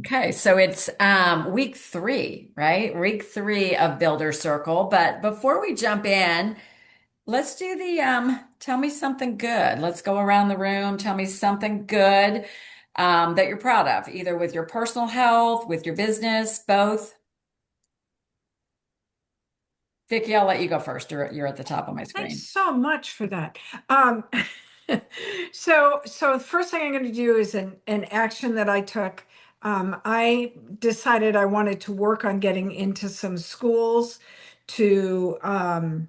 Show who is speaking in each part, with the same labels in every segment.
Speaker 1: Okay, so it's week three, right? Week three of Builder Circle. But before we jump in, let's do the tell me something good. Let's go around the room. Tell me something good that you're proud of, either with your personal health, with your business, both. Vicky, I'll let you go first. You're at the top of my
Speaker 2: Thanks
Speaker 1: screen.
Speaker 2: so much for that. Um, so the first thing I'm going to do is an action that I took. I decided I wanted to work on getting into some schools to um,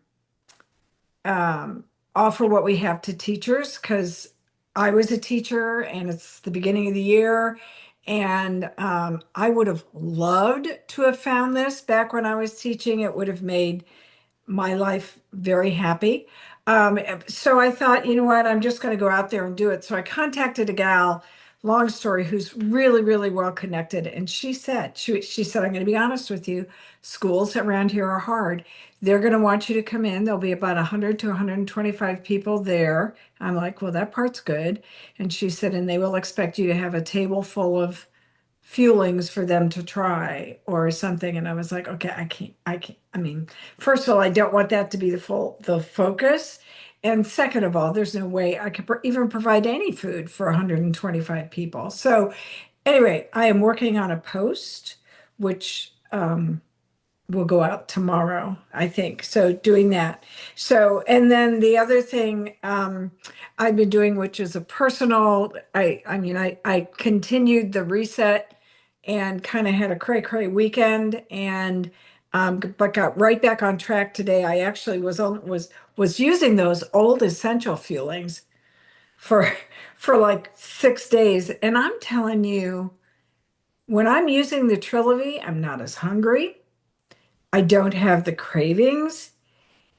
Speaker 2: offer what we have to teachers because I was a teacher and it's the beginning of the year. And I would have loved to have found this back when I was teaching. It would have made my life very happy. So I thought, you know what, I'm just going to go out there and do it. So I contacted a gal, long story, who's really, really well connected. And she said, I'm going to be honest with you, schools around here are hard. They're going to want you to come in. There'll be about 100 to 125 people there. I'm like, well, that part's good. And she said, and they will expect you to have a table full of fuelings for them to try or something. And I was like, okay, I can't. I mean, first of all, I don't want that to be the focus. And second of all, there's no way I could even provide any food for 125 people. So anyway, I am working on a post, which will go out tomorrow, I think. So doing that. So, and then the other thing I've been doing, which is a personal, I continued the reset and kind of had a cray weekend and but got right back on track today. I actually was using those old essential fuelings for for like 6 days. And I'm telling you, when I'm using the Trilogy, I'm not as hungry. I don't have the cravings.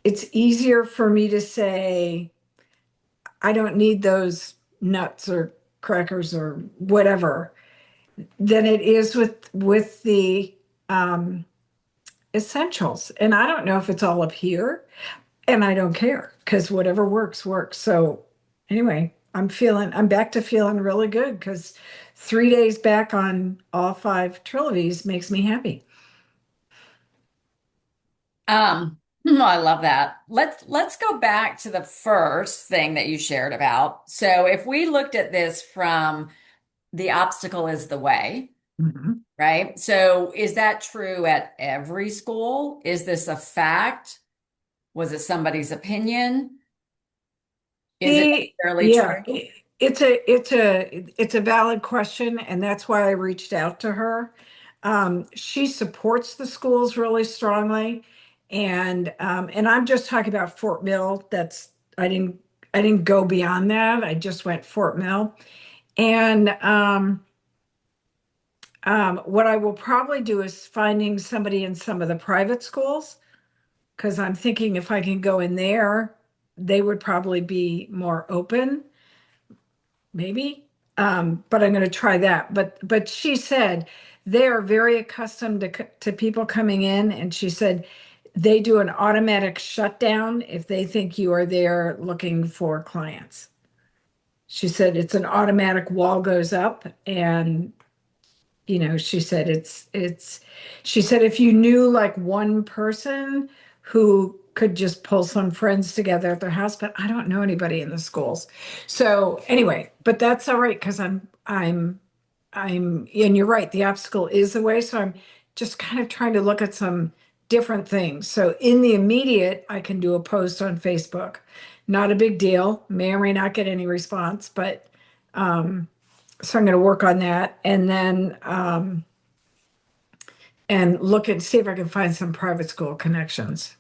Speaker 2: It's easier for me to say, I don't need those nuts or crackers or whatever than it is with the um, essentials. And I don't know if it's all up here, and I don't care because whatever works, works. So anyway, I'm back to feeling really good because 3 days back on all five trilogies makes me happy.
Speaker 1: I love that. Let's go back to the first thing that you shared about. So if we looked at this from the obstacle is the way,
Speaker 2: Mhm.
Speaker 1: right? So is that true at every school? Is this a fact? Was it somebody's opinion? Is it necessarily
Speaker 2: Yeah,
Speaker 1: true?
Speaker 2: it's a valid question, and that's why I reached out to her. She supports the schools really strongly, and I'm just talking about Fort Mill. I didn't I didn't go beyond that. I just went Fort Mill, and what I will probably do is finding somebody in some of the private schools because I'm thinking if I can go in there, they would probably be more open maybe. But I'm going to try that. But she said they are very accustomed to people coming in, and she said they do an automatic shutdown if they think you are there looking for clients. She said it's an automatic wall goes up, and she said she said if you knew like one person who could just pull some friends together at their house, but I don't know anybody in the schools. So anyway, but that's all right because and you're right, the obstacle is the way. So I'm just kind of trying to look at some different things. So in the immediate, I can do a post on Facebook. Not a big deal, may or may not get any response, but um so I'm going to work on that and look and see if I can find some private school connections.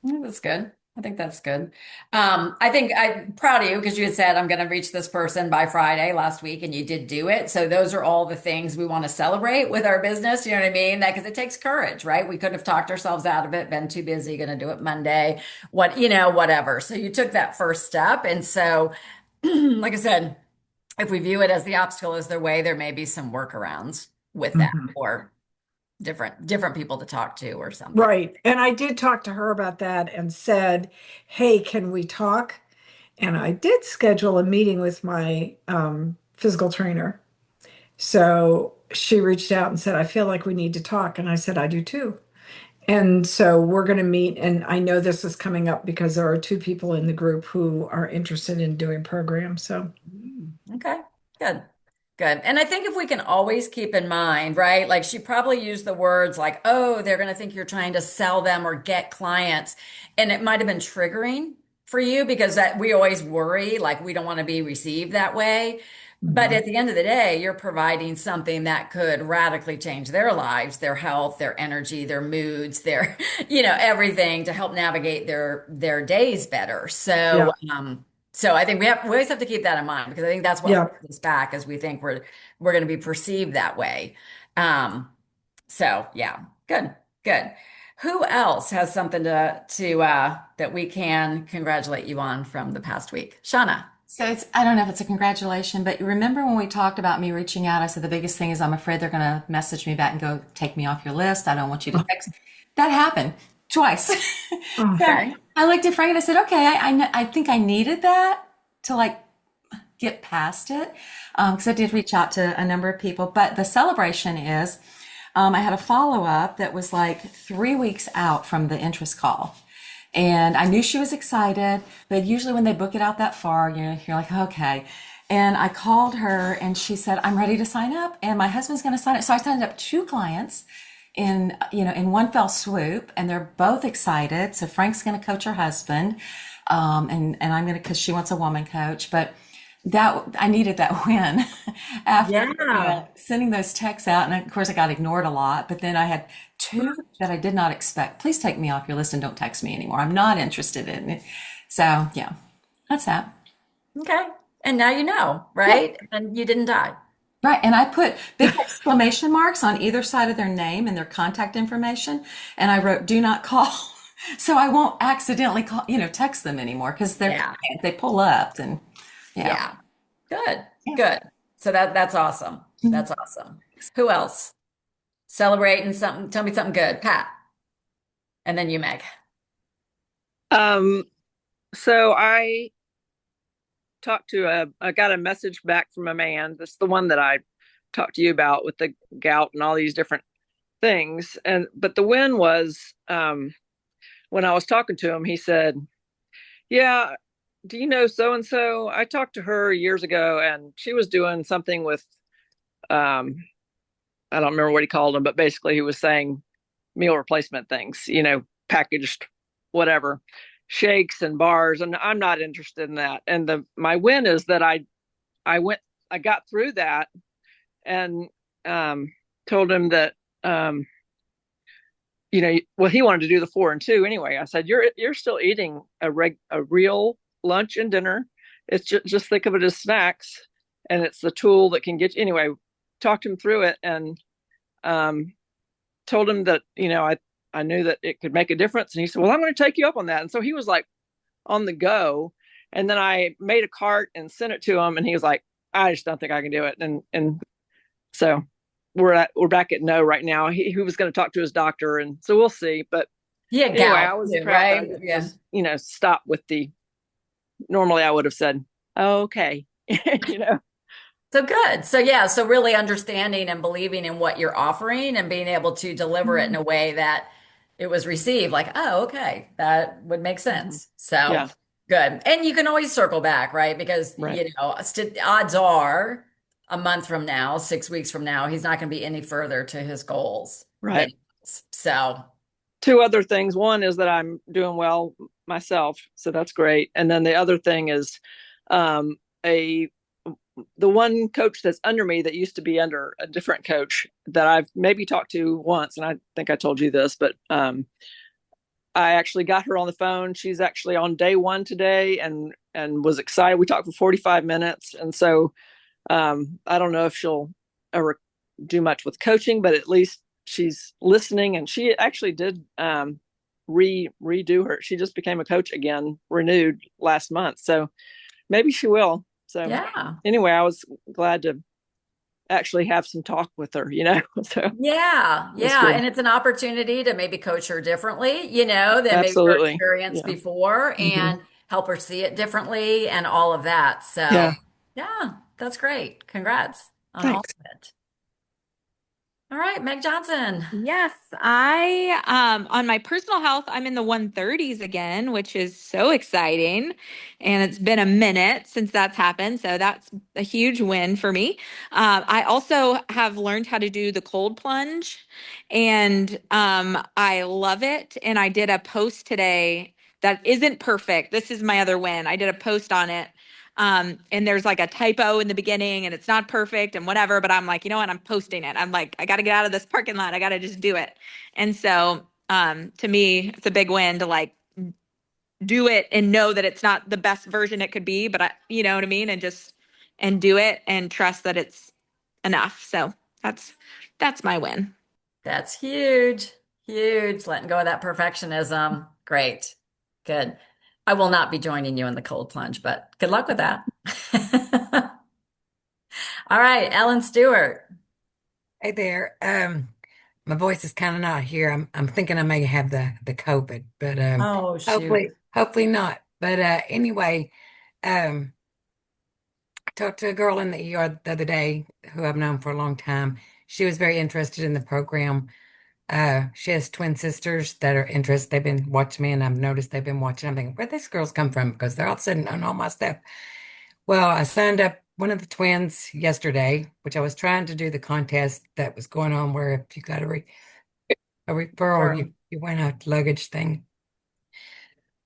Speaker 1: That's good. I think that's good. I think I'm proud of you because you had said I'm going to reach this person by Friday last week, and you did do it. So those are all the things we want to celebrate with our business. You know what I mean? That because it takes courage, right? We could have talked ourselves out of it, been too busy, going to do it Monday, whatever. So you took that first step, and so, like I said, if we view it as the obstacle is their way, there may be some workarounds with that,
Speaker 2: Mhm.
Speaker 1: or different people to talk to, or something.
Speaker 2: Right. And I did talk to her about that and said, hey, can we talk? And I did schedule a meeting with my physical trainer. So she reached out and said, I feel like we need to talk. And I said, I do too. And so we're going to meet. And I know this is coming up because there are two people in the group who are interested in doing programs. So,
Speaker 1: Okay, good. Good. And I think if we can always keep in mind, right? Like she probably used the words like, oh, they're going to think you're trying to sell them or get clients. And it might have been triggering for you because that we always worry, like we don't want to be received that way. But
Speaker 2: mhm.
Speaker 1: at the end of the day, you're providing something that could radically change their lives, their health, their energy, their moods, their, everything to help navigate their days better. So,
Speaker 2: Yeah,
Speaker 1: so I think we always have to keep that in mind because I think that's what
Speaker 2: yeah.
Speaker 1: holds us back as we think we're going to be perceived that way. Um, so yeah, good, good. Who else has something to that we can congratulate you on from the past week? Shauna.
Speaker 3: So I don't know if it's a congratulation, but you remember when we talked about me reaching out, I said the biggest thing is I'm afraid they're going to message me back and go, take me off your list. I don't want you to text. That happened twice.
Speaker 2: Oh,
Speaker 3: So
Speaker 1: Okay.
Speaker 3: I looked at Frank and I said, okay, I think I needed that to like get past it. Because I did reach out to a number of people, but the celebration is, I had a follow up that was like 3 weeks out from the interest call. And I knew she was excited, but usually when they book it out that far, you're like, okay. And I called her and she said, I'm ready to sign up and my husband's going to sign up. So I signed up two clients in one fell swoop and they're both excited. So Frank's going to coach her husband. And I'm going to, cause she wants a woman coach, but that I needed that win after
Speaker 1: Yeah.
Speaker 3: sending those texts out. And of course, I got ignored a lot. But then I had two that I did not expect. Please take me off your list and don't text me anymore. I'm not interested in it. So yeah, that's that.
Speaker 1: Okay. And now you know,
Speaker 3: Yeah,
Speaker 1: right? And you didn't die.
Speaker 3: right. And I put big exclamation marks on either side of their name and their contact information. And I wrote, do not call. So I won't accidentally call, text them anymore because
Speaker 1: Yeah.
Speaker 3: they pull up and yeah.
Speaker 1: Yeah. Good.
Speaker 3: Yeah.
Speaker 1: Good. So that's awesome. That's awesome. Who else? Celebrating something. Tell me something good. Pat. And then you, Meg.
Speaker 4: Um, so I got a message back from a man. That's the one that I talked to you about with the gout and all these different things. But the win was, when I was talking to him, he said, yeah, do you know so and so? I talked to her years ago and she was doing something with, um, I don't remember what he called them, but basically he was saying meal replacement things, packaged whatever, shakes and bars, and I'm not interested in that. And the my win is that I went I got through that and told him that well, he wanted to do the 4 and 2 anyway. I said, you're still eating a real lunch and dinner. It's just think of it as snacks, and it's the tool that can get you anyway. Talked him through it and um, told him that I knew that it could make a difference, and he said, "Well, I'm going to take you up on that." And so he was like on the go, and then I made a cart and sent it to him, and he was like, "I just don't think I can do it." And so we're back at no right now. He was going to talk to his doctor, and so we'll see. But
Speaker 1: Yeah,
Speaker 4: anyway, I
Speaker 1: gout
Speaker 4: was
Speaker 1: too,
Speaker 4: proud that I
Speaker 1: right?
Speaker 4: didn't
Speaker 1: Yeah.
Speaker 4: just stop with the. Normally, I would have said, oh, "Okay," you know.
Speaker 1: So good. So yeah, so really understanding and believing in what you're offering and being able to deliver it in a way that it was received like, oh, okay, that would make
Speaker 4: Mhm.
Speaker 1: sense. So
Speaker 4: Yeah,
Speaker 1: good. And you can always circle back, right? Because,
Speaker 4: right,
Speaker 1: st odds are a month from now, 6 weeks from now, he's not going to be any further to his goals than
Speaker 4: right.
Speaker 1: he is. So
Speaker 4: Two other things. One is that I'm doing well myself, so that's great. And then the other thing is um, a the one coach that's under me that used to be under a different coach that I've maybe talked to once, and I think I told you this, but I actually got her on the phone. She's actually on day one today, and was excited. We talked for 45 minutes, and so I don't know if she'll ever do much with coaching, but at least she's listening. And she actually did redo her. She just became a coach again, renewed last month. So maybe she will. So
Speaker 1: yeah.
Speaker 4: anyway, I was glad to actually have some talk with her. So
Speaker 1: Yeah,
Speaker 4: that's
Speaker 1: yeah.
Speaker 4: good.
Speaker 1: And it's an opportunity to maybe coach her differently, than maybe her
Speaker 4: Absolutely.
Speaker 1: experience
Speaker 4: Yeah.
Speaker 1: before
Speaker 4: Hmm.
Speaker 1: and help her see it differently and all of that. So,
Speaker 4: Yeah.
Speaker 1: yeah, that's great. Congrats. on all
Speaker 2: Thanks.
Speaker 1: of it. All right, Meg Johnson.
Speaker 5: Yes, I on my personal health, I'm in the 130s again, which is so exciting. And it's been a minute since that's happened, so that's a huge win for me. I also have learned how to do the cold plunge, and I love it. And I did a post today that isn't perfect. This is my other win. I did a post on it, and there's like a typo in the beginning and it's not perfect and whatever, but I'm like, you know what? I'm posting it. I'm like, I got to get out of this parking lot. I got to just do it. And so, to me, it's a big win to like do it and know that it's not the best version it could be, but you know what I mean? And just, and do it and trust that it's enough. So that's my win.
Speaker 1: That's huge. Huge. Letting go of that perfectionism. Great. Good. I will not be joining you in the cold plunge, but good luck with that. All right, Ellen Stewart.
Speaker 6: Hey there. My voice is kind of not here. I'm thinking I may have the COVID, but
Speaker 1: Oh, shoot.
Speaker 6: hopefully not. But anyway, um, I talked to a girl in the ER the other day who I've known for a long time. She was very interested in the program. She has twin sisters that are interested. They've been watching me, and I've noticed they've been watching. I'm thinking, where these girls come from? Because they're all sitting on all my stuff. Well, I signed up one of the twins yesterday, which I was trying to do the contest that was going on where if you got a referral,
Speaker 1: Sure.
Speaker 6: you went out luggage thing.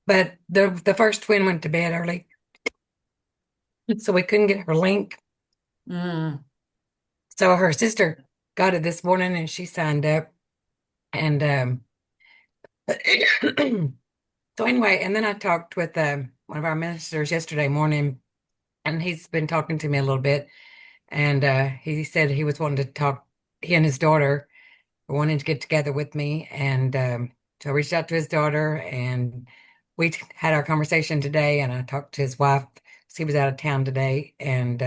Speaker 6: But the first twin went to bed early, so we couldn't get her link.
Speaker 1: Mm,
Speaker 6: So her sister got it this morning and she signed up. And so anyway, and then I talked with one of our ministers yesterday morning, and he's been talking to me a little bit. And he said he was wanting to talk, he and his daughter were wanting to get together with me. And so I reached out to his daughter and we had our conversation today. And I talked to his wife. He was out of town today. And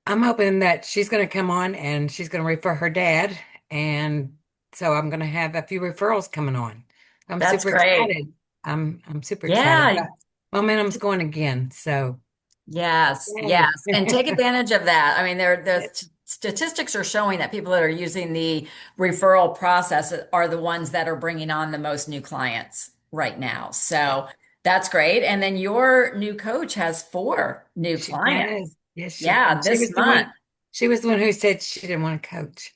Speaker 6: I'm hoping that she's going to come on and she's going to refer her dad. And so I'm going to have a few referrals coming on. I'm
Speaker 1: that's
Speaker 6: super
Speaker 1: great.
Speaker 6: excited. I'm super excited.
Speaker 1: Yeah.
Speaker 6: Momentum's going again. So
Speaker 1: Yes.
Speaker 6: yay.
Speaker 1: Yes. And take advantage of that. I mean, the
Speaker 6: Yes.
Speaker 1: statistics are showing that people that are using the referral process are the ones that are bringing on the most new clients right now. So that's great. And then your new coach has 4 new
Speaker 6: She
Speaker 1: clients.
Speaker 6: does. Yes,
Speaker 1: Yeah,
Speaker 6: and she
Speaker 1: this
Speaker 6: was the
Speaker 1: month.
Speaker 6: one. She was the one who said she didn't want to coach,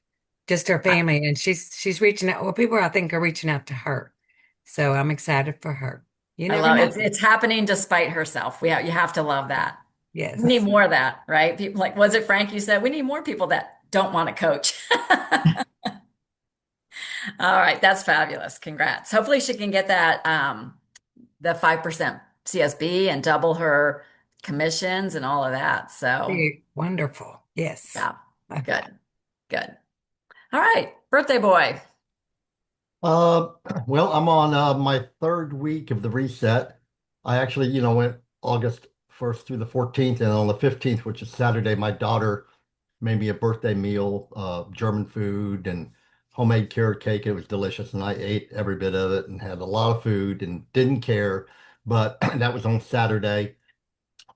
Speaker 6: just her
Speaker 1: I,
Speaker 6: family, and she's reaching out. Well, people I think are reaching out to her, so I'm excited for her. You
Speaker 1: I
Speaker 6: never
Speaker 1: love
Speaker 6: know.
Speaker 1: it's happening despite herself. You have to love that. We need
Speaker 6: Yes.
Speaker 1: more of that, right? People like, was it Frank you said we need more people that don't want to coach. All right, that's fabulous. Congrats. Hopefully she can get that the 5% CSB and double her commissions and all of that. So,
Speaker 6: Be wonderful. Yes.
Speaker 1: yeah, good. Good. All right, birthday boy.
Speaker 7: Uh, well, I'm on my third week of the reset. I actually, went August 1st through the 14th, and on the 15th, which is Saturday, my daughter made me a birthday meal, German food and homemade carrot cake. It was delicious, and I ate every bit of it and had a lot of food and didn't care. But that was on Saturday.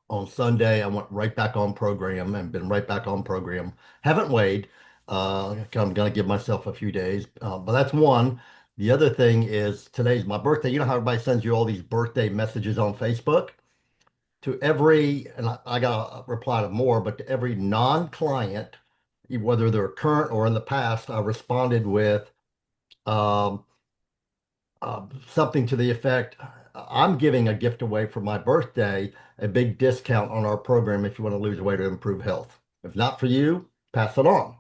Speaker 7: On Sunday, I went right back on program and been right back on program. Haven't weighed. I'm gonna give myself a few days, but that's one. The other thing is today's my birthday. You know how everybody sends you all these birthday messages on Facebook? To every, and I got to reply to more, but to every non-client, whether they're current or in the past, I responded with um, something to the effect, I'm giving a gift away for my birthday, a big discount on our program if you want to lose weight or improve health. If not for you, pass it on.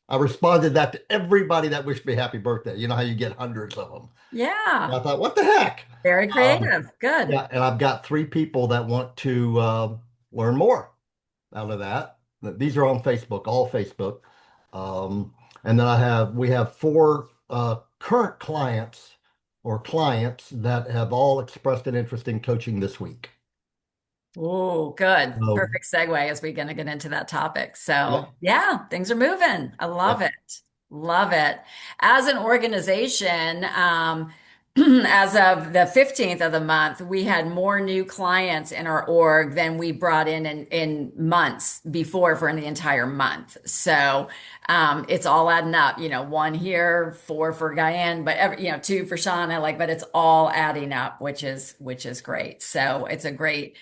Speaker 7: I responded that to everybody that wished me happy birthday. You know how you get hundreds of them. And
Speaker 1: Yeah,
Speaker 7: I thought, what the heck?
Speaker 1: very
Speaker 7: Um,
Speaker 1: creative. Good.
Speaker 7: yeah, and I've got 3 people that want to learn more out of that. These are on Facebook, all Facebook. Um, and then we have 4 current clients or clients that have all expressed an interest in coaching this week.
Speaker 1: Oh, good.
Speaker 7: So,
Speaker 1: Perfect segue as we're going to get into that topic.
Speaker 7: yeah,
Speaker 1: So, yeah, things are moving. I love
Speaker 7: yep.
Speaker 1: it. Love it. As an organization, as of the 15th of the month, we had more new clients in our org than we brought in months before for the entire month. So it's all adding up, one here, four for Guyan, but two for Shauna, but it's all adding up, which is great. So it's a great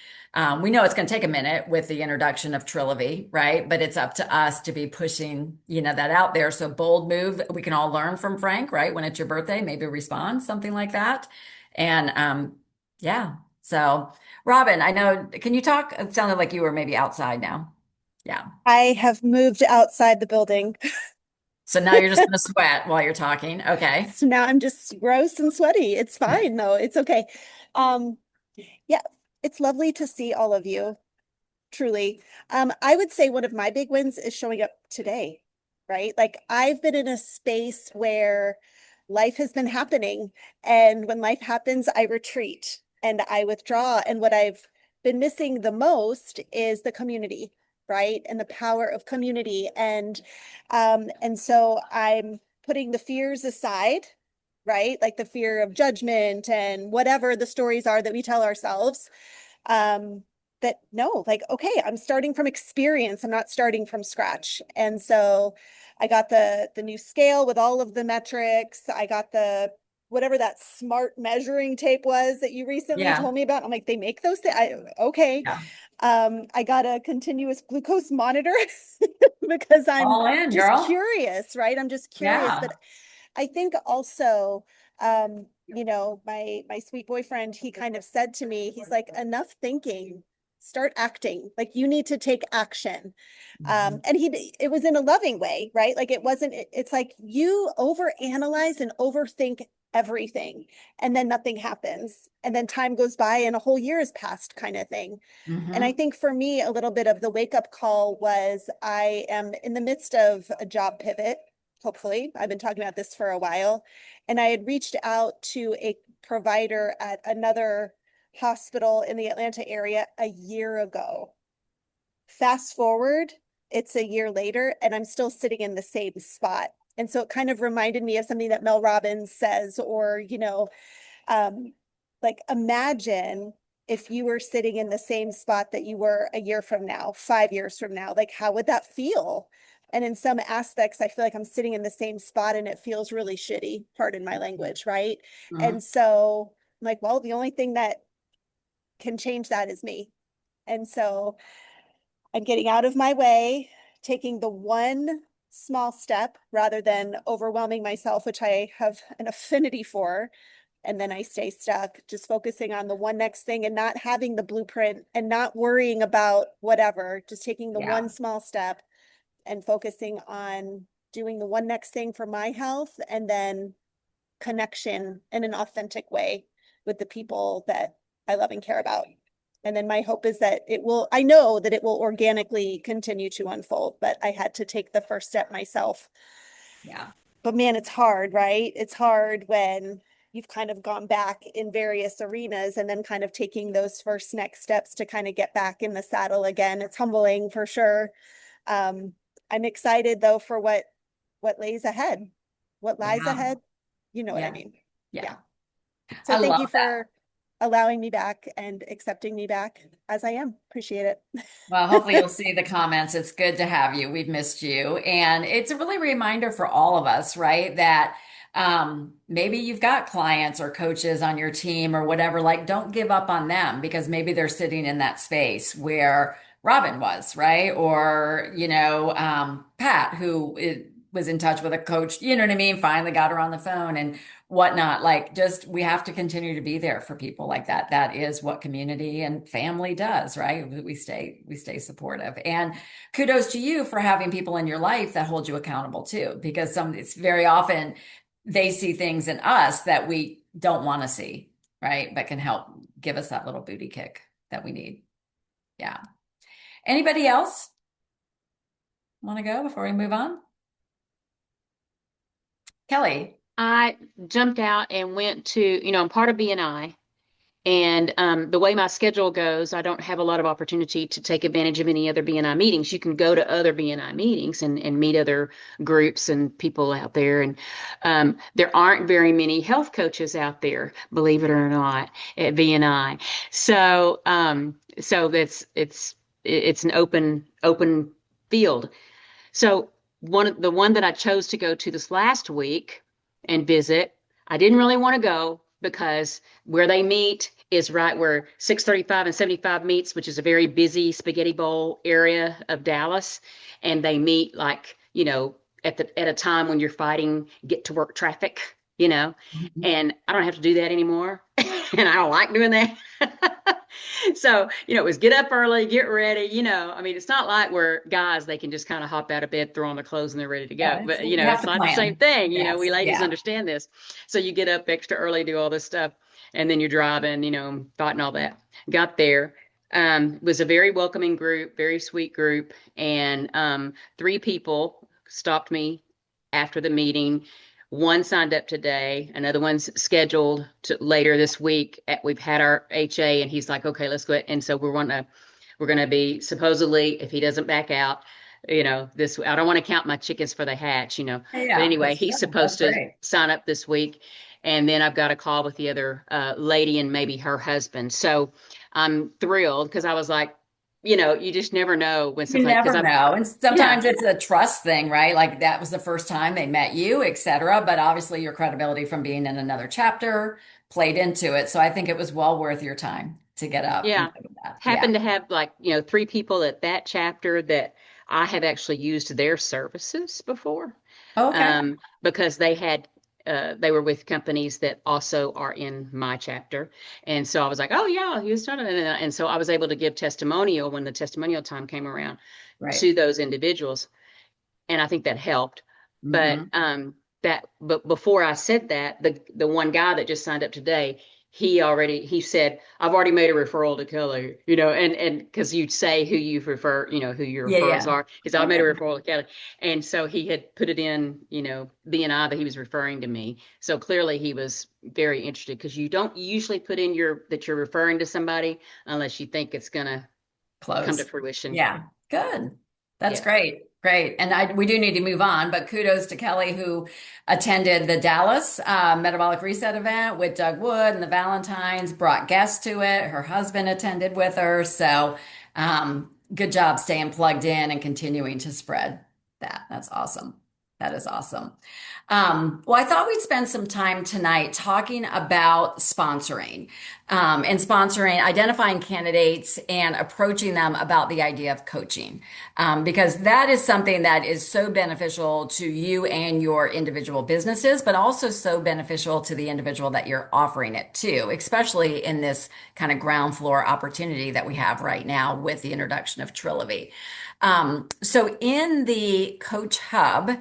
Speaker 1: we know it's going to take a minute with the introduction of Trilogy, right? But it's up to us to be pushing, that out there. So bold move. We can all learn from Frank, right? When it's your birthday, maybe respond, something like that. And yeah. So Robin, I know, can you talk? It sounded like you were maybe outside now. Yeah.
Speaker 8: I have moved outside the building.
Speaker 1: So now you're just going to sweat while you're talking. Okay.
Speaker 8: So now I'm just gross and sweaty. It's fine though. It's okay. Um, yeah, it's lovely to see all of you, truly. I would say one of my big wins is showing up today, right? Like I've been in a space where life has been happening, and when life happens, I retreat and I withdraw. And what I've been missing the most is the community, right? And the power of community. And so I'm putting the fears aside, right? Like the fear of judgment and whatever the stories are that we tell ourselves. That no, like, okay, I'm starting from experience. I'm not starting from scratch. And so I got the new scale with all of the metrics. I got the whatever that smart measuring tape was that you recently
Speaker 1: Yeah.
Speaker 8: told me about. I'm like, they make those things. Okay.
Speaker 1: Yeah.
Speaker 8: I got a continuous glucose monitor because I'm
Speaker 1: All in,
Speaker 8: just
Speaker 1: girl.
Speaker 8: curious, right? I'm just curious.
Speaker 1: Yeah.
Speaker 8: But I think also, my sweet boyfriend, he kind of said to me, he's like, enough thinking, start acting. Like you need to take action.
Speaker 1: Mhm.
Speaker 8: And it was in a loving way, right? Like it wasn't, it's like you overanalyze and overthink everything, and then nothing happens. And then time goes by and a whole year has passed, kind of thing. And I
Speaker 1: Mhm.
Speaker 8: think for me, a little bit of the wake up call was I am in the midst of a job pivot. Hopefully, I've been talking about this for a while. And I had reached out to a provider at another hospital in the Atlanta area a year ago. Fast forward, it's a year later, and I'm still sitting in the same spot. And so it kind of reminded me of something that Mel Robbins says, or, um, like imagine if you were sitting in the same spot that you were a year from now, 5 years from now, like how would that feel? And in some aspects, I feel like I'm sitting in the same spot and it feels really shitty, pardon my language, right?
Speaker 1: Mhm.
Speaker 8: And so I'm like, well, the only thing that can change that is me. And so I'm getting out of my way, taking the one small step rather than overwhelming myself, which I have an affinity for. And then I stay stuck, just focusing on the one next thing and not having the blueprint and not worrying about whatever, just taking the
Speaker 1: Yeah.
Speaker 8: one small step and focusing on doing the one next thing for my health, and then connection in an authentic way with the people that I love and care about. And then my hope is that I know that it will organically continue to unfold, but I had to take the first step myself.
Speaker 1: Yeah.
Speaker 8: But man, it's hard, right? It's hard when you've kind of gone back in various arenas and then kind of taking those first next steps to kind of get back in the saddle again. It's humbling for sure. Um, I'm excited though for what lays ahead, what lies
Speaker 1: Yeah.
Speaker 8: ahead. You know what I
Speaker 1: Yeah.
Speaker 8: mean?
Speaker 1: Yeah.
Speaker 8: Yeah.
Speaker 1: I
Speaker 8: So thank you
Speaker 1: love that.
Speaker 8: for allowing me back and accepting me back as I am. Appreciate
Speaker 1: Well, hopefully
Speaker 8: it.
Speaker 1: you'll see the comments. It's good to have you. We've missed you. And it's a really reminder for all of us, right? That maybe you've got clients or coaches on your team or whatever, like don't give up on them because maybe they're sitting in that space where Robin was, right? Or, Pat, was in touch with a coach, you know what I mean? Finally got her on the phone and whatnot. Like, just we have to continue to be there for people like that. That is what community and family does, right? We stay supportive. And kudos to you for having people in your life that hold you accountable too, because it's very often they see things in us that we don't want to see, right? But can help give us that little booty kick that we need. Yeah. Anybody else want to go before we move on? Kelly.
Speaker 9: I jumped out and went to, I'm part of BNI, And the way my schedule goes, I don't have a lot of opportunity to take advantage of any other BNI meetings. You can go to other BNI meetings and meet other groups and people out there. And there aren't very many health coaches out there, believe it or not, at BNI. So so it's an open field. So the one that I chose to go to this last week and visit, I didn't really want to go because where they meet is right where 635 and 75 meets, which is a very busy spaghetti bowl area of Dallas. And they meet like, at a time when you're fighting get to work traffic,
Speaker 1: Mhm.
Speaker 9: and I don't have to do that anymore. And I don't like doing that. So, it was get up early, get ready, I mean, it's not like where guys, they can just kind of hop out of bed, throw on the clothes and they're ready to go.
Speaker 1: Yeah,
Speaker 9: But,
Speaker 1: you have
Speaker 9: it's
Speaker 1: to
Speaker 9: not the same
Speaker 1: plan.
Speaker 9: thing.
Speaker 1: Yes.
Speaker 9: We ladies
Speaker 1: Yeah.
Speaker 9: understand this. So you get up extra early, do all this stuff, and then you're driving, fighting all that. Got there. Was a very welcoming group, very sweet group. And 3 people stopped me after the meeting. One signed up today, another one's scheduled to later this week. We've had our HA and he's like, okay, let's go. And so we're gonna be supposedly, if he doesn't back out, this, I don't want to count my chickens for the hatch. But
Speaker 1: Yeah,
Speaker 9: anyway, he's
Speaker 1: that's
Speaker 9: supposed to
Speaker 1: great.
Speaker 9: sign up this week. And then I've got a call with the other lady and maybe her husband. So I'm thrilled because I was like, you just never know when
Speaker 1: You
Speaker 9: something, because
Speaker 1: never know. And
Speaker 9: yeah,
Speaker 1: sometimes it's a trust thing, right? Like that was the first time they met you, et cetera. But obviously your credibility from being in another chapter played into it. So I think it was well worth your time to get up and
Speaker 9: yeah.
Speaker 1: go to that. Yeah.
Speaker 9: Happened to have like, 3 people at that chapter that I have actually used their services before,
Speaker 1: Okay.
Speaker 9: because they were with companies that also are in my chapter. And so I was like, oh yeah, he was done it. And so I was able to give testimonial when the testimonial time came around
Speaker 1: Right.
Speaker 9: to those individuals. And I think that helped. But
Speaker 1: Hmm.
Speaker 9: but before I said that, the one guy that just signed up today, he said, I've already made a referral to Kelly, and because you say who you refer, who your
Speaker 1: Yeah.
Speaker 9: referrals
Speaker 1: Yeah.
Speaker 9: are. He said, I've made a
Speaker 1: Okay.
Speaker 9: referral to Kelly. And so he had put it in, BNI that he was referring to me. So clearly he was very interested because you don't usually put in that you're referring to somebody unless you think it's gonna come to
Speaker 1: Close.
Speaker 9: fruition.
Speaker 1: Yeah. Good. That's
Speaker 9: Yeah.
Speaker 1: great. Great. And we do need to move on, but kudos to Kelly who attended the Dallas Metabolic Reset event with Doug Wood and the Valentines, brought guests to it. Her husband attended with her. So good job staying plugged in and continuing to spread that. That's awesome. That is awesome. Well, I thought we'd spend some time tonight talking about sponsoring and sponsoring, identifying candidates and approaching them about the idea of coaching, because that is something that is so beneficial to you and your individual businesses, but also so beneficial to the individual that you're offering it to, especially in this kind of ground floor opportunity that we have right now with the introduction of Trilogy. So in the Coach Hub,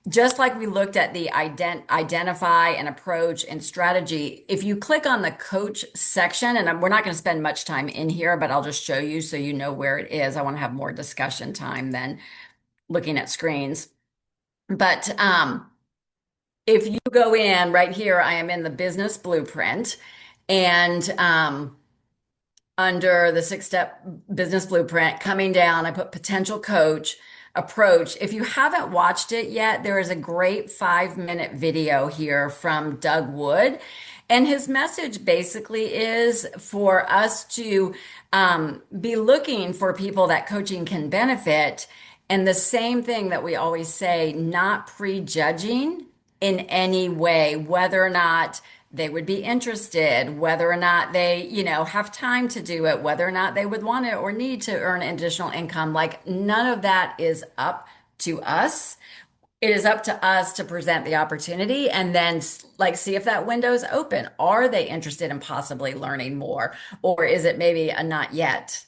Speaker 1: just like we looked at the identify and approach and strategy, if you click on the coach section, and we're not going to spend much time in here, but I'll just show you so you know where it is. I want to have more discussion time than looking at screens. But if you go in right here, I am in the business blueprint, and under the 6-step business blueprint, coming down, I put potential coach approach. If you haven't watched it yet, there is a great 5-minute video here from Doug Wood. And his message basically is for us to be looking for people that coaching can benefit. And the same thing that we always say, not prejudging in any way, whether or not they would be interested, whether or not they, have time to do it, whether or not they would want it or need to earn additional income. Like none of that is up to us. It is up to us to present the opportunity and then like see if that window is open. Are they interested in possibly learning more? Or is it maybe a not yet,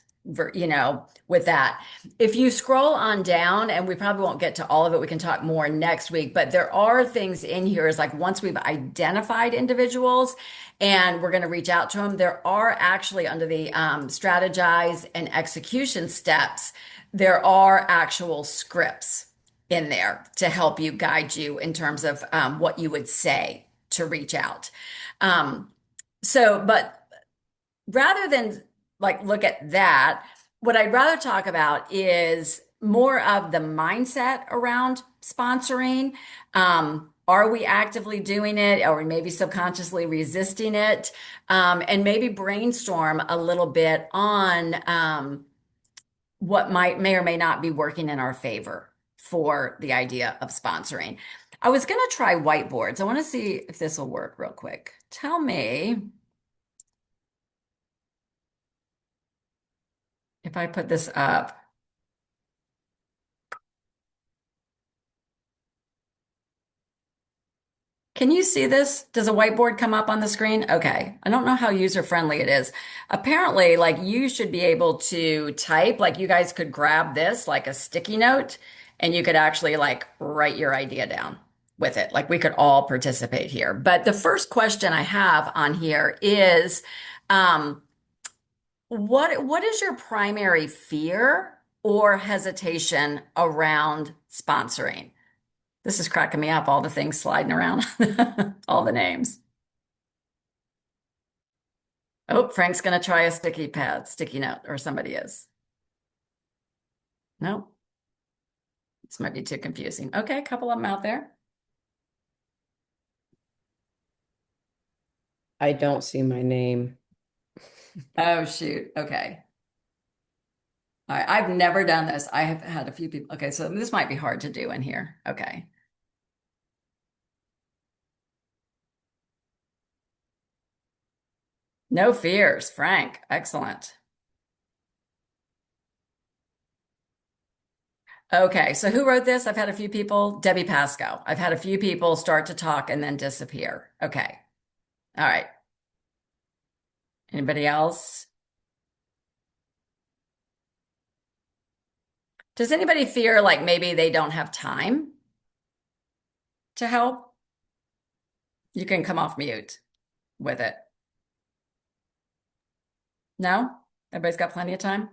Speaker 1: with that? If you scroll on down, and we probably won't get to all of it, we can talk more next week, but there are things in here is like once we've identified individuals and we're going to reach out to them, there are actually under the strategize and execution steps, there are actual scripts in there to help you guide you in terms of what you would say to reach out. Um, but rather than like look at that, what I'd rather talk about is more of the mindset around sponsoring. Are we actively doing it? Are we maybe subconsciously resisting it? And maybe brainstorm a little bit on what may or may not be working in our favor for the idea of sponsoring. I was going to try whiteboards. I want to see if this will work real quick. Tell me if I put this up. Can you see this? Does a whiteboard come up on the screen? Okay. I don't know how user friendly it is. Apparently, like you should be able to type, like you guys could grab this like a sticky note and you could actually like write your idea down with it. Like we could all participate here. But the first question I have on here is, um, what is your primary fear or hesitation around sponsoring? This is cracking me up, all the things sliding around, all the names. Oh, Frank's going to try a sticky note, or somebody is. No, this might be too confusing. Okay, a couple of them out there.
Speaker 10: I don't see my name.
Speaker 1: Oh, shoot. Okay. All right. I've never done this. I have had a few people. Okay, so this might be hard to do in here. Okay. No fears, Frank. Excellent. Okay, so who wrote this? I've had a few people. Debbie Pasco. I've had a few people start to talk and then disappear. Okay. All right. Anybody else? Does anybody fear like maybe they don't have time to help? You can come off mute with it. No? Everybody's got plenty of time?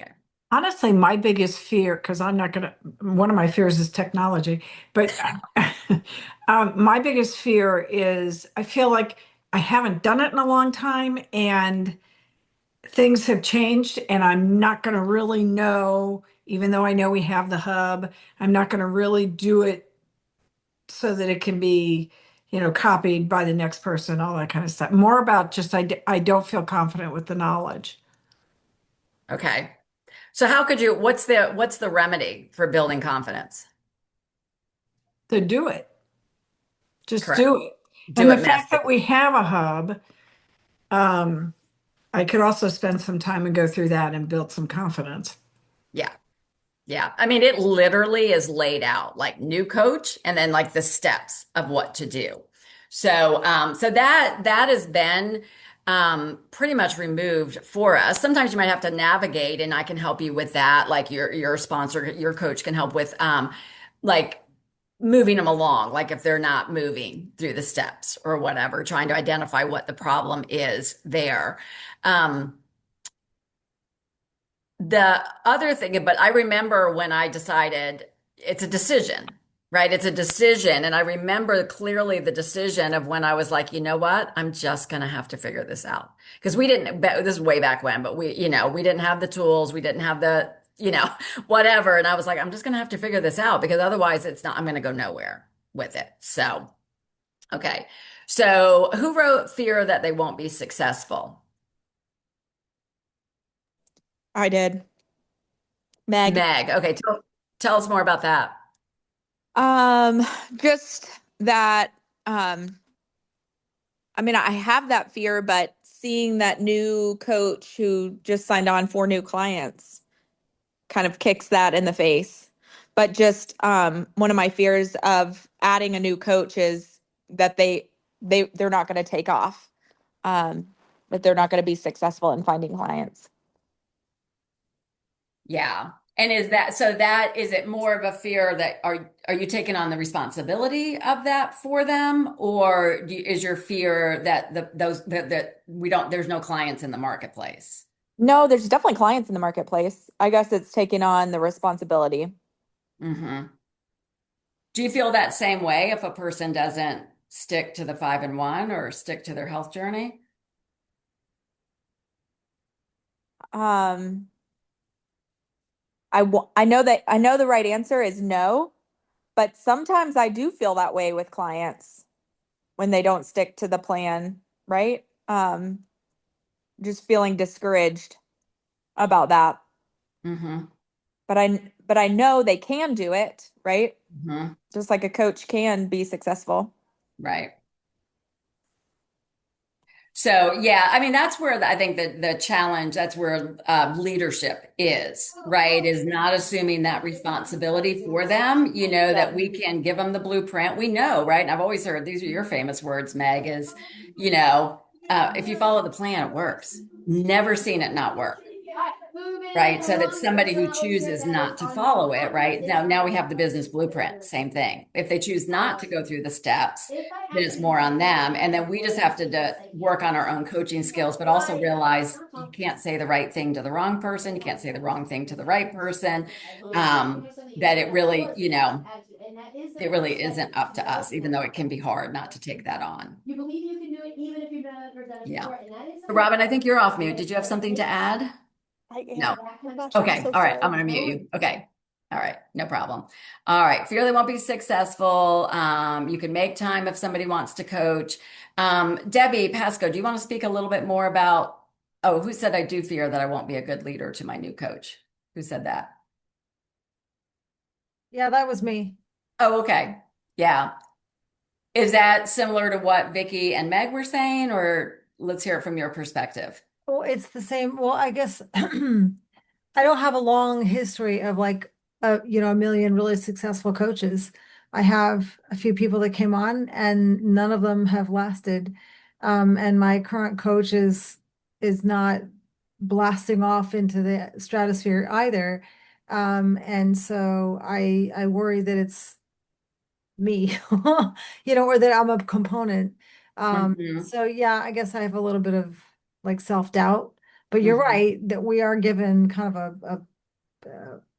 Speaker 1: Okay.
Speaker 2: Honestly, my biggest fear, because I'm not gonna, one of my fears is technology, but my biggest fear is I feel like I haven't done it in a long time and things have changed and I'm not gonna really know, even though I know we have the hub, I'm not gonna really do it so that it can be, copied by the next person, all that kind of stuff. More about just I don't feel confident with the knowledge.
Speaker 1: Okay. So how could you, what's the remedy for building confidence?
Speaker 2: To do it. Just
Speaker 1: Correct.
Speaker 2: do it.
Speaker 1: Do
Speaker 2: And
Speaker 1: it
Speaker 2: the fact
Speaker 1: messy.
Speaker 2: that we have a hub, I could also spend some time and go through that and build some confidence.
Speaker 1: Yeah. Yeah. I mean, it literally is laid out like new coach and then like the steps of what to do. So that has been pretty much removed for us. Sometimes you might have to navigate and I can help you with that. Like your sponsor, your coach can help with like moving them along, like if they're not moving through the steps or whatever, trying to identify what the problem is there. Um, the other thing, but I remember when I decided it's a decision, right? It's a decision. And I remember clearly the decision of when I was like, you know what? I'm just going to have to figure this out. Because we didn't, this is way back when, but we didn't have the tools. We didn't have the, whatever. And I was like, I'm just going to have to figure this out because otherwise I'm going to go nowhere with it. So, okay. So who wrote Fear That They Won't Be Successful?
Speaker 5: I did. Meg.
Speaker 1: Meg. Okay. Tell us more about that.
Speaker 5: Um, just that, I mean, I have that fear, but seeing that new coach who just signed on 4 new clients kind of kicks that in the face. But just one of my fears of adding a new coach is that they're not going to take off, that they're not going to be successful in finding clients.
Speaker 1: Yeah. And is it more of a fear that are you taking on the responsibility of that for them, or is your fear that there's no clients in the marketplace?
Speaker 5: No, there's definitely clients in the marketplace. I guess it's taking on the responsibility.
Speaker 1: Mm-hmm. Do you feel that same way if a person doesn't stick to the 5 and 1 or stick to their health journey?
Speaker 5: Um, I know the right answer is no, but sometimes I do feel that way with clients when they don't stick to the plan, right? Just feeling discouraged about that.
Speaker 1: Mm-hmm.
Speaker 5: But I know they can do it, right?
Speaker 1: Mm-hmm.
Speaker 5: Just like a coach can be successful.
Speaker 1: Right. So yeah, I mean that's where I think that the challenge, that's where leadership is, right? Is not assuming that responsibility for them. You know
Speaker 5: Yeah.
Speaker 1: that we can give them the blueprint. We know, right? And I've always heard these are your famous words, Meg. Is if you follow the plan, it works. Never seen it not work. Right. So that's somebody who chooses not to follow it. Right. Now we have the business blueprint. Same thing. If they choose not to go through the steps, then it's more on them. And then we just have to work on our own coaching skills, but also realize you can't say the right thing to the wrong person. You can't say the wrong thing to the right person. That it really, it really isn't up to us, even though it can be hard not to take that on. Yeah. Robin, I think you're off mute. Did you have something to add?
Speaker 8: I
Speaker 1: No.
Speaker 8: am. Oh my gosh, I'm
Speaker 1: Okay.
Speaker 8: so
Speaker 1: All right. I'm
Speaker 8: sorry.
Speaker 1: going to mute you. Okay. All right. No problem. All right. Fear they won't be successful. You can make time if somebody wants to coach. Debbie Pasco, do you want to speak a little bit more about, oh, who said I do fear that I won't be a good leader to my new coach? Who said that?
Speaker 2: Yeah, that was me.
Speaker 1: Oh, okay. Yeah. Is that similar to what Vicky and Meg were saying, or let's hear it from your perspective?
Speaker 11: Well, it's the same. Well, I guess I don't have a long history of like a million really successful coaches. I have a few people that came on and none of them have lasted. And my current coach is not blasting off into the stratosphere either. And so I worry that it's me, or that I'm a component.
Speaker 1: Mhm.
Speaker 11: So yeah, I guess I have a little bit of like self-doubt, but you're
Speaker 1: Mhm.
Speaker 11: right that we are given kind of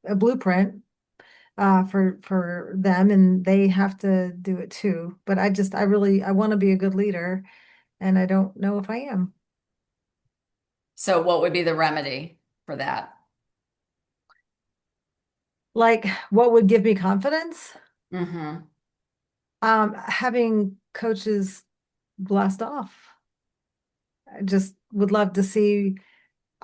Speaker 11: a blueprint for them and they have to do it too. But I want to be a good leader and I don't know if I am.
Speaker 1: So what would be the remedy for that?
Speaker 11: Like what would give me confidence?
Speaker 1: Mm-hmm.
Speaker 11: Having coaches blast off. I just would love to see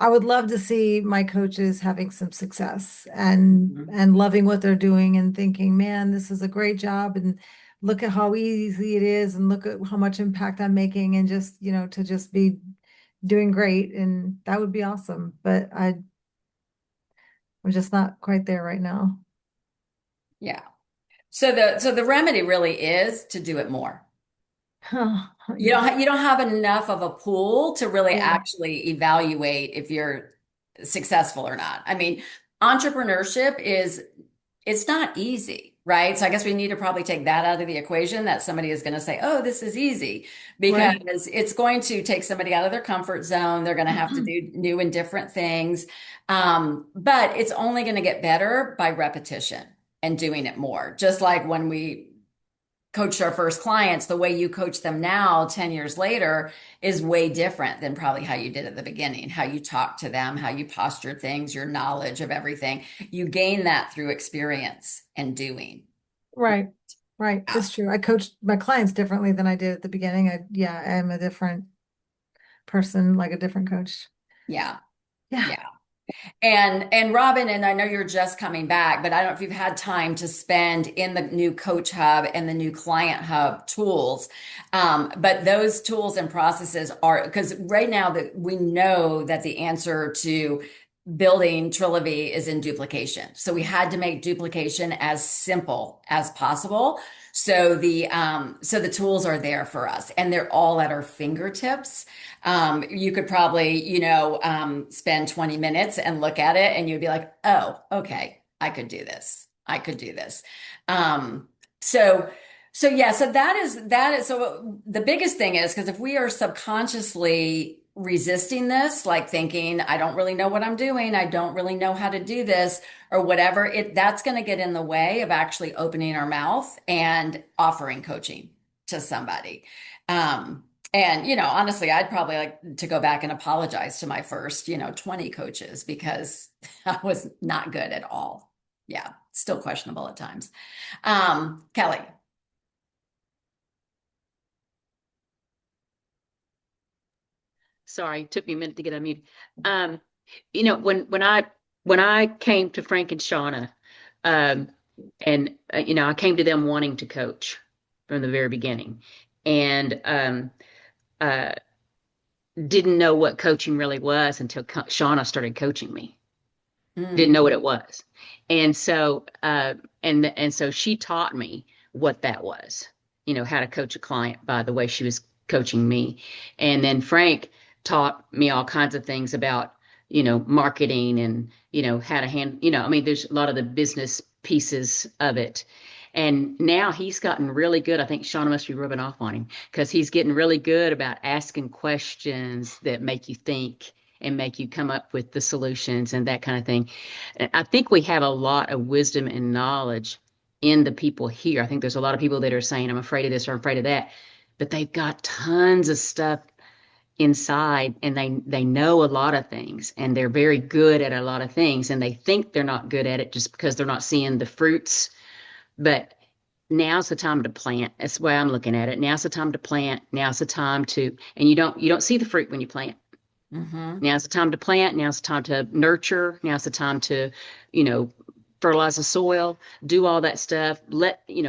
Speaker 11: I would love to see my coaches having some success
Speaker 1: Mhm.
Speaker 11: and loving what they're doing and thinking, man, this is a great job and look at how easy it is and look at how much impact I'm making and just, to just be doing great and that would be awesome. But I'm just not quite there right now.
Speaker 1: Yeah. So the remedy really is to do it more.
Speaker 11: Yeah.
Speaker 1: You don't have enough of a pool to really
Speaker 11: Yeah.
Speaker 1: actually evaluate if you're successful or not. I mean, entrepreneurship it's not easy, right? So I guess we need to probably take that out of the equation that somebody is going to say, "Oh, this is easy,"
Speaker 11: Right.
Speaker 1: because it's going to take somebody out of their comfort zone. They're going to have to do new and different things. But it's only going to get better by repetition and doing it more. Just like when we coached our first clients, the way you coach them now, 10 years later, is way different than probably how you did at the beginning, how you talk to them, how you postured things, your knowledge of everything. You gain that through experience and doing.
Speaker 11: Right. Right.
Speaker 1: Yeah.
Speaker 11: It's true. I coached my clients differently than I did at the beginning. I'm a different person, like a different coach.
Speaker 1: Yeah.
Speaker 11: Yeah.
Speaker 1: Yeah. And Robin, and I know you're just coming back, but I don't know if you've had time to spend in the new Coach Hub and the new Client Hub tools. But those tools and processes are because right now that we know that the answer to building Trilogy is in duplication. So we had to make duplication as simple as possible. So the tools are there for us and they're all at our fingertips. You could probably, spend 20 minutes and look at it and you'd be like, oh, okay, I could do this. I could do this. Um, so, so yeah, so that is, so the biggest thing is because if we are subconsciously resisting this, like thinking, I don't really know what I'm doing, I don't really know how to do this, or whatever, that's going to get in the way of actually opening our mouth and offering coaching to somebody. And, honestly, I'd probably like to go back and apologize to my first, 20 coaches because I was not good at all. Yeah, still questionable at times. Kelly.
Speaker 9: Sorry, it took me a minute to get unmuted. Um, when I came to Frank and Shauna, um, and I came to them wanting to coach from the very beginning, and uh, didn't know what coaching really was until Shauna started coaching me. Didn't know what it was, and so and so she taught me what that was. How to coach a client by the way she was coaching me, and then Frank taught me all kinds of things about marketing and how to handle. I mean, there's a lot of the business pieces of it. And now he's gotten really good. I think Shauna must be rubbing off on him because he's getting really good about asking questions that make you think and make you come up with the solutions and that kind of thing. And I think we have a lot of wisdom and knowledge in the people here. I think there's a lot of people that are saying, I'm afraid of this or I'm afraid of that, but they've got tons of stuff inside and they know a lot of things and they're very good at a lot of things and they think they're not good at it just because they're not seeing the fruits. But now's the time to plant. That's the way I'm looking at it. Now's the time to plant. Now's the time to, and you don't see the fruit when you plant.
Speaker 1: Mm-hmm.
Speaker 9: Now's the time to plant. Now's the time to nurture. Now's the time to, fertilize the soil, do all that stuff.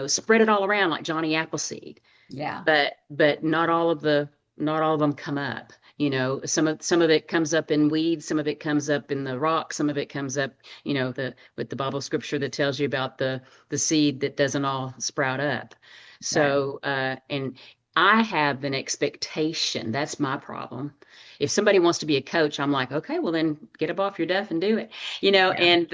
Speaker 9: Spread it all around like Johnny Appleseed.
Speaker 1: Yeah.
Speaker 9: But not all of them come up. Some of it comes up in weeds, some of it comes up in the rock, some of it comes up, with the Bible scripture that tells you about the seed that doesn't all sprout up. So and I have an expectation. That's my problem. If somebody wants to be a coach, I'm like, okay, well then get up off your duff and do it. And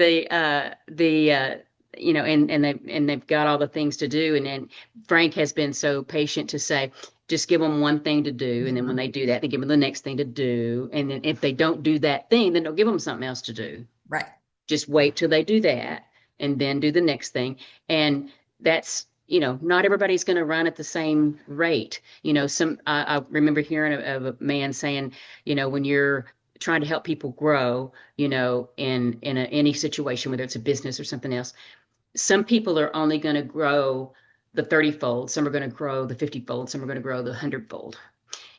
Speaker 9: they've got all the things to do. And then Frank has been so patient to say, just give them one thing to do. And then when they do that, they give them the next thing to do. And then if they don't do that thing, then don't give them something else to do.
Speaker 1: Right.
Speaker 9: Just wait till they do that and then do the next thing. And that's, not everybody's going to run at the same rate. I remember hearing of a man saying, when you're trying to help people grow, in any situation, whether it's a business or something else, some people are only going to grow the 30-fold. Some are going to grow the 50-fold. Some are going to grow the 100-fold.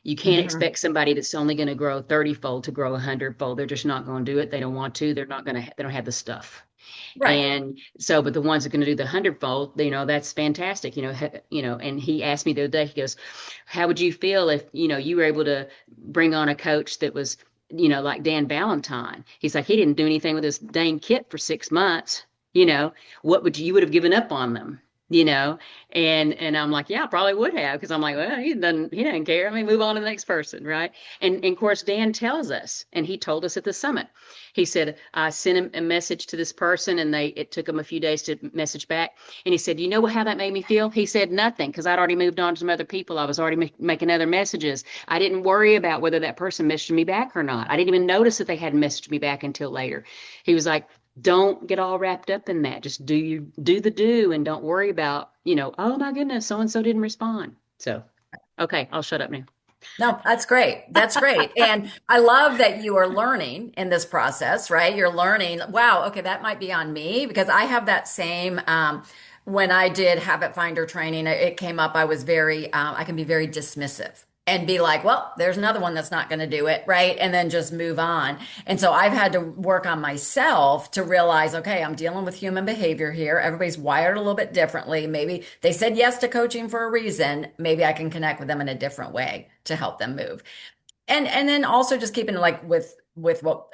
Speaker 9: You can't expect somebody that's only going to grow 30-fold to grow 100-fold. They're just not going to do it. They don't want to. They don't have the stuff.
Speaker 1: Right.
Speaker 9: And so, but the ones that are going to do the 100-fold, that's fantastic. And he asked me the other day, he goes, how would you feel if, you were able to bring on a coach that was, like Dan Valentine? He's like, he didn't do anything with his dang kit for 6 months. What you would have given up on them, and I'm like, yeah, I probably would have, because I'm like, well, he doesn't care. I mean, move on to the next person, right? And of course, Dan tells us, and he told us at the summit, he said, I sent him a message to this person, and it took him a few days to message back. And he said, you know how that made me feel? He said, nothing, because I'd already moved on to some other people. I was already making other messages. I didn't worry about whether that person messaged me back or not. I didn't even notice that they hadn't messaged me back until later. He was like, don't get all wrapped up in that. Just do the do and don't worry about, oh my goodness, so and so didn't respond. So, okay, I'll shut up now.
Speaker 1: No, that's great. That's great. And I love that you are learning in this process, right? You're learning, wow, okay, that might be on me, because I have that same, when I did habit finder training, it came up, I was I can be very dismissive and be like, well, there's another one that's not going to do it, right? And then just move on. And so I've had to work on myself to realize, okay, I'm dealing with human behavior here. Everybody's wired a little bit differently. Maybe they said yes to coaching for a reason. Maybe I can connect with them in a different way to help them move. And then also just keeping like with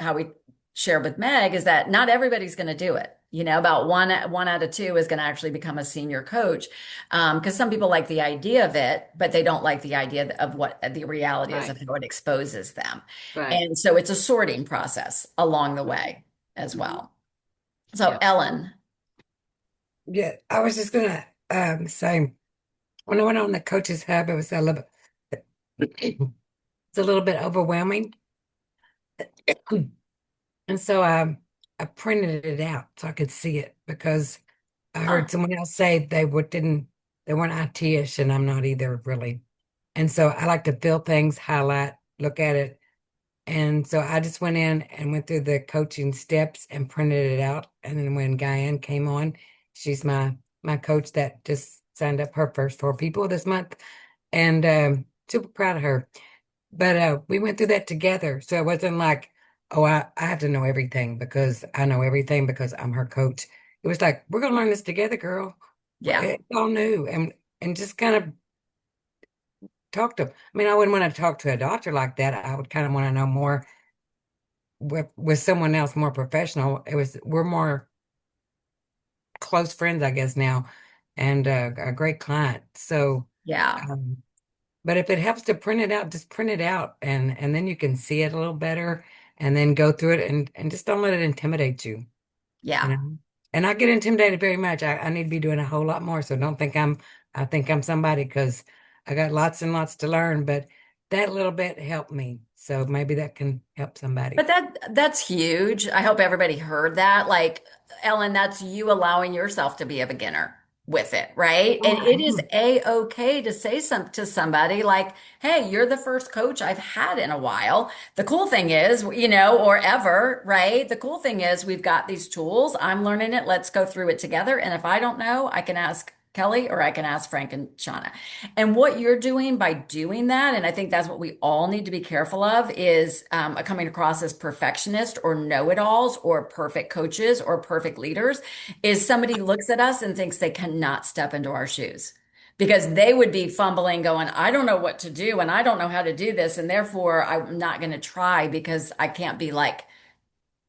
Speaker 1: how we share with Meg is that not everybody's going to do it. About one out of two is going to actually become a senior coach. Because some people like the idea of it, but they don't like the idea of what the reality is of how it exposes them.
Speaker 9: Right.
Speaker 1: And so it's a sorting process along the way as well. So Ellen.
Speaker 6: Yeah, I was just gonna say when I went on the coaches hub, it was a little bit it's a little bit overwhelming. And so I printed it out so I could see it, because I heard someone else say they weren't IT-ish, and I'm not either, really. And so I like to feel things, highlight, look at it. And so I just went in and went through the coaching steps and printed it out. And then when Diane came on, she's my coach that just signed up her first 4 people this month. And super proud of her. But we went through that together. So it wasn't like, oh, I have to know everything because I know everything because I'm her coach. It was like, we're gonna learn this together, girl.
Speaker 1: Yeah.
Speaker 6: It's all new. And just kind of talk to, I mean, I wouldn't want to talk to a doctor like that. I would kind of want to know more with someone else more professional. We're more close friends, I guess now, and a great client. So,
Speaker 1: Yeah.
Speaker 6: but if it helps to print it out, just print it out, and then you can see it a little better, and then go through it, and just don't let it intimidate you.
Speaker 1: Yeah.
Speaker 6: You know, and I get intimidated very much. I need to be doing a whole lot more. So don't think I think I'm somebody because I got lots and lots to learn, but that little bit helped me. So maybe that can help somebody.
Speaker 1: But that's huge. I hope everybody heard that. Like, Ellen, that's you allowing yourself to be a beginner with it, right? And it is a-okay to say to somebody like, hey, you're the first coach I've had in a while. The cool thing is, or ever, right? The cool thing is we've got these tools. I'm learning it. Let's go through it together. And if I don't know, I can ask Kelly or I can ask Frank and Shauna. And what you're doing by doing that, and I think that's what we all need to be careful of, is coming across as perfectionist or know-it-alls or perfect coaches or perfect leaders, is somebody looks at us and thinks they cannot step into our shoes because they would be fumbling, going, I don't know what to do and I don't know how to do this. And therefore, I'm not going to try because I can't be like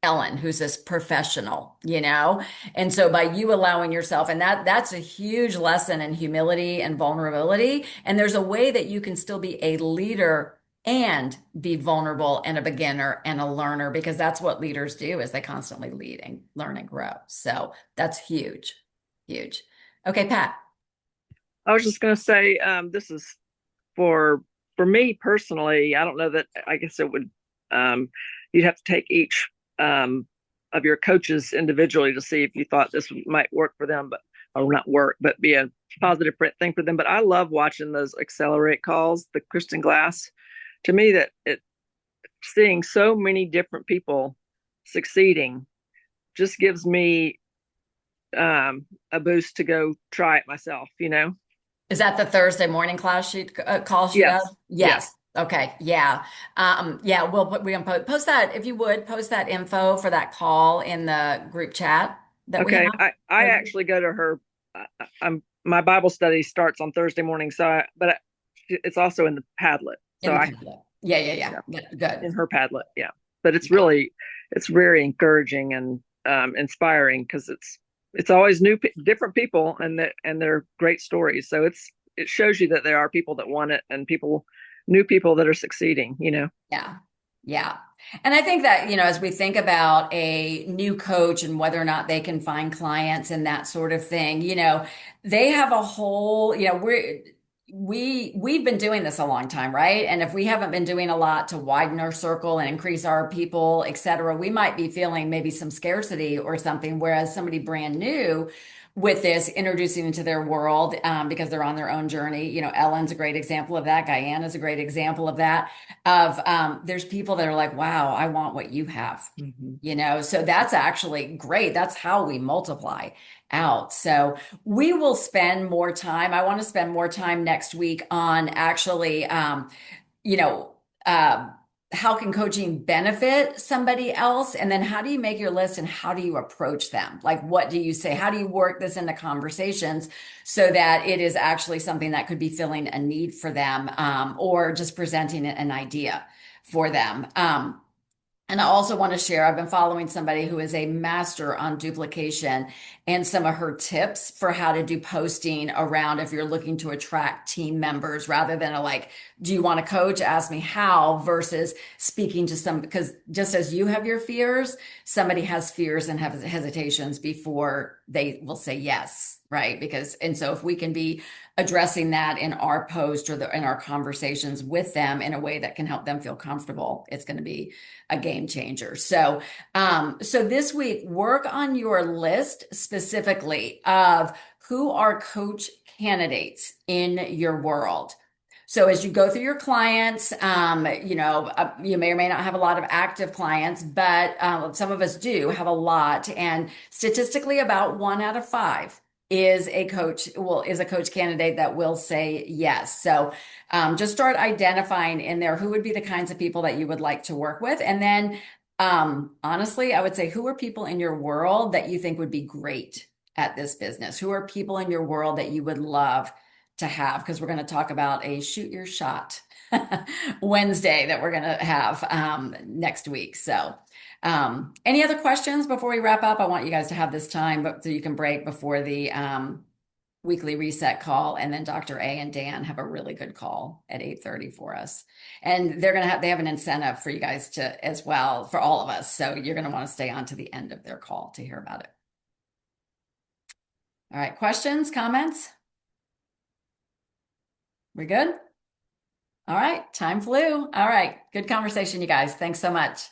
Speaker 1: Ellen, who's this professional. And so by you allowing yourself, and that's a huge lesson in humility and vulnerability. And there's a way that you can still be a leader and be vulnerable and a beginner and a learner, because that's what leaders do, is they constantly lead and learn and grow. So that's huge, huge. Okay, Pat.
Speaker 4: I was just going to say, this is for me personally. I don't know that, I guess it would, you'd have to take each of your coaches individually to see if you thought this might work for them, or not work, but be a positive thing for them. But I love watching those Accelerate calls, the Kristen Glass. To me, that seeing so many different people succeeding just gives me a boost to go try it myself.
Speaker 1: Is that the Thursday morning class call she
Speaker 4: Yes.
Speaker 1: does? Yes. Okay. Yeah. Yeah. We can post that, if you would post that info for that call in the group chat that we
Speaker 4: Okay.
Speaker 1: have.
Speaker 4: I actually go to her. My Bible study starts on Thursday morning. But it's also in the Padlet. So
Speaker 1: Yeah. Good.
Speaker 4: In her Padlet. Yeah. But it's very encouraging and inspiring, because it's always different people, and they're great stories. So it shows you that there are people that want it, and new people that are succeeding.
Speaker 1: Yeah. Yeah. And I think that, as we think about a new coach and whether or not they can find clients and that sort of thing, they have a whole, we've been doing this a long time, right? And if we haven't been doing a lot to widen our circle and increase our people, et cetera, we might be feeling maybe some scarcity or something. Whereas somebody brand new with this, introducing into their world, because they're on their own journey. Ellen's a great example of that. Guyana's a great example of that. There's people that are like, wow, I want what you have. So that's actually great. That's how we multiply out. So we will spend more time. I want to spend more time next week on actually, how can coaching benefit somebody else? And then how do you make your list and how do you approach them? Like, what do you say? How do you work this into conversations so that it is actually something that could be filling a need for them, or just presenting an idea for them? And I also want to share, I've been following somebody who is a master on duplication, and some of her tips for how to do posting around if you're looking to attract team members, rather than do you want a coach? Ask me how, versus speaking to because just as you have your fears, somebody has fears and have hesitations before they will say yes, right? And so if we can be addressing that in our post or in our conversations with them in a way that can help them feel comfortable, it's going to be a game changer. So this week, work on your list specifically of who are coach candidates in your world. So as you go through your clients, you may or may not have a lot of active clients, but some of us do have a lot. And statistically, about 1 out of 5 is a coach candidate that will say yes. So just start identifying in there who would be the kinds of people that you would like to work with. And then honestly, I would say, who are people in your world that you think would be great at this business? Who are people in your world that you would love to have? Because we're going to talk about a shoot your shot Wednesday that we're going to have next week. So any other questions before we wrap up? I want you guys to have this time so you can break before the weekly reset call, and then Dr. A and Dan have a really good call at 8:30 for us. And they have an incentive for you guys to as well, for all of us. So you're going to want to stay on to the end of their call to hear about it. All right, questions, comments? We good? All right, time flew. All right, good conversation, you guys. Thanks so much.